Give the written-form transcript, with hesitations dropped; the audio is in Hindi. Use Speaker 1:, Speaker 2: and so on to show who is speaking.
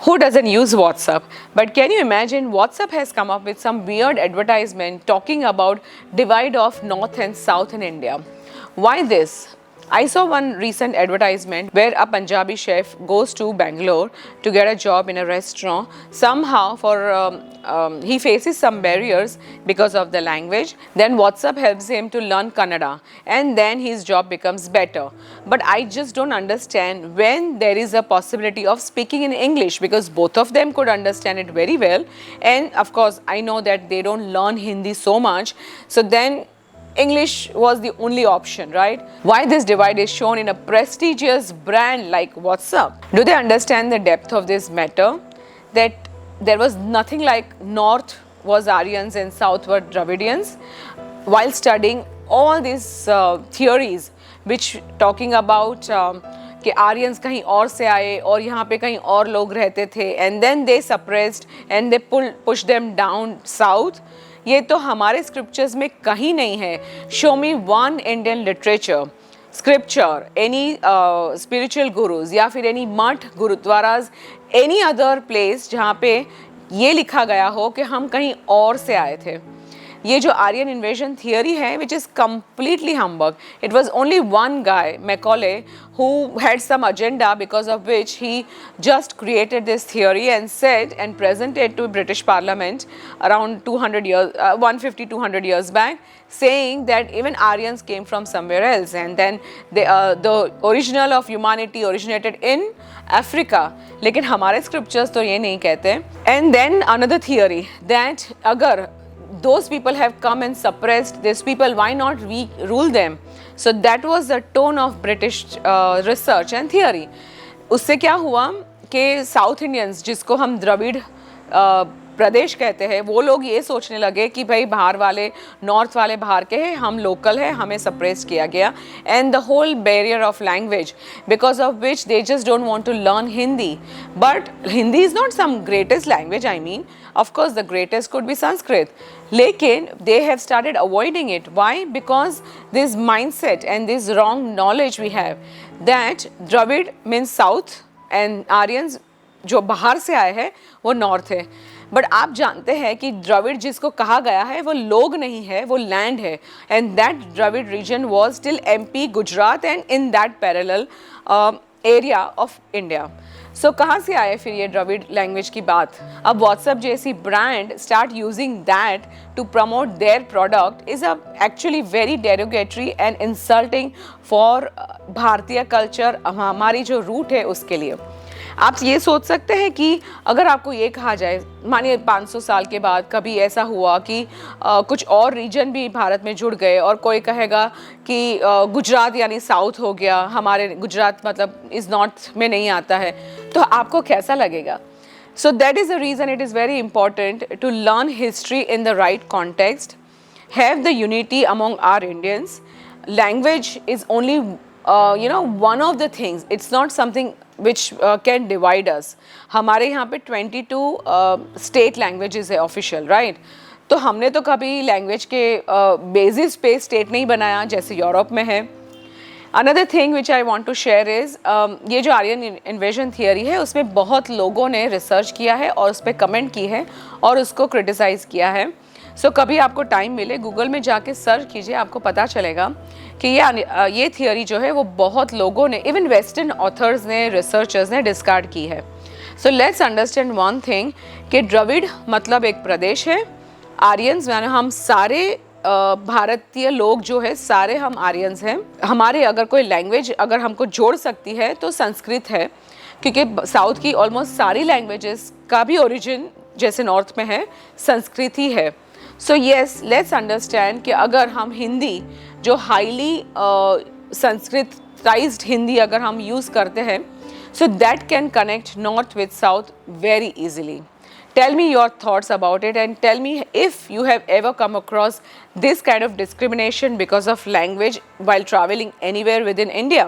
Speaker 1: Who doesn't use WhatsApp? But can you imagine WhatsApp has come up with some weird advertisement talking about divide of North and South in India. Why this? I saw one recent advertisement where a Punjabi chef goes to Bangalore to get a job in a restaurant. Somehow, he faces some barriers because of the language. Then WhatsApp helps him to learn Kannada, and then his job becomes better. But I just don't understand when there is a possibility of speaking in English, because both of them could understand it very well. And of course, I know that they don't learn Hindi so much. So then English was the only option, right? Why this divide is shown in a prestigious brand like WhatsApp? Do they understand the depth of this matter? That there was nothing like North was Aryans and South were Dravidians? While studying all these theories which talking about कि आर्यंस कहीं और से आए और यहाँ पे कहीं और लोग रहते थे, and then they suppressed and they push them down south, ये तो हमारे स्क्रिप्चर्स में कहीं नहीं है. Show me one Indian literature, scripture, any spiritual gurus या फिर एनी मठ, गुरुद्वाराज, एनी अदर प्लेस जहाँ पे ये लिखा गया हो कि हम कहीं और से आए थे. ये जो आर्यन इन्वेजन थियरी है, which is completely humbug. It was only one guy, Macaulay, who had some agenda because of which he just created this theory and said and presented to British Parliament around 200 years, 150-200 years back, saying that even Aryans came from somewhere else, and then the original of humanity originated in Africa. लेकिन हमारे scriptures तो ये नहीं कहते. And then another theory that अगर those people have come and suppressed these people, why not we rule them? So that was the tone of British research and theory. उससे क्या हुआ कि साउथ इंडियंस, जिसको हम द्रविड़ प्रदेश कहते हैं, वो लोग ये सोचने लगे कि भाई बाहर वाले, नॉर्थ वाले बाहर के हैं, हम लोकल हैं, हमें सप्रेस किया गया. And the whole barrier of language, because of which they just don't want to learn Hindi. But Hindi is not some greatest language. I mean, of course the greatest could be Sanskrit, lekin they have started avoiding it. Why? Because this mindset and this wrong knowledge we have that Dravid means south and Aryans जो बाहर से आए हैं वो नॉर्थ है. बट आप जानते हैं कि द्रविड़ जिसको कहा गया है वो लोग नहीं है, वो लैंड है. And that Dravid region was still MP, Gujarat and in that parallel area of India. So कहाँ से आए फिर ये द्रविड़ लैंग्वेज की बात? अब व्हाट्सएप जैसी brand start using that to promote their product is actually very derogatory and insulting for भारतीय कल्चर, हमारी जो रूट है उसके लिए. आप ये सोच सकते हैं कि अगर आपको ये कहा जाए, मानिए 500 साल के बाद कभी ऐसा हुआ कि कुछ और रीजन भी भारत में जुड़ गए और कोई कहेगा कि गुजरात यानी साउथ हो गया, हमारे गुजरात मतलब इज़ नॉर्थ में नहीं आता है, तो आपको कैसा लगेगा? So that is the reason it is very important to learn history in the right context, have the unity among our Indians. Language is only one of the things, it's not something which can divide us. हमारे यहाँ पे 22 स्टेट लैंग्वेजेस है ऑफिशियल, राइट? तो हमने तो कभी लैंग्वेज के बेसिस पे स्टेट नहीं बनाया जैसे यूरोप में है. Another thing which I want to share is, ये जो आर्यन इन्वेजन थियरी है उसमें बहुत लोगों ने रिसर्च किया है और उस पर कमेंट की है और उसको क्रिटिसाइज़ किया है. सो कभी आपको टाइम मिले गूगल में जाके सर्च कीजिए, आपको पता चलेगा कि ये थियरी जो है वो बहुत लोगों ने, इवन वेस्टर्न ऑथर्स ने, रिसर्चर्स ने डिस्कार्ड की है. So let's understand one thing कि द्रविड़ मतलब एक प्रदेश है. आर्यंस यानी हम सारे भारतीय लोग जो है सारे हम आर्यंस हैं. हमारे अगर कोई लैंग्वेज अगर हमको जोड़ सकती है तो संस्कृत है, क्योंकि साउथ की ऑलमोस्ट सारी लैंग्वेजेस का भी ओरिजिन जैसे नॉर्थ में है संस्कृत ही है. सो येस, लेट्स अंडरस्टैंड कि अगर हम हिंदी जो हाईली संस्कृताइज्ड हिंदी अगर हम यूज़ करते हैं, so that can connect north with south very easily. Tell me your thoughts about it and tell me if you have ever come across this kind of discrimination because of language while traveling anywhere within India.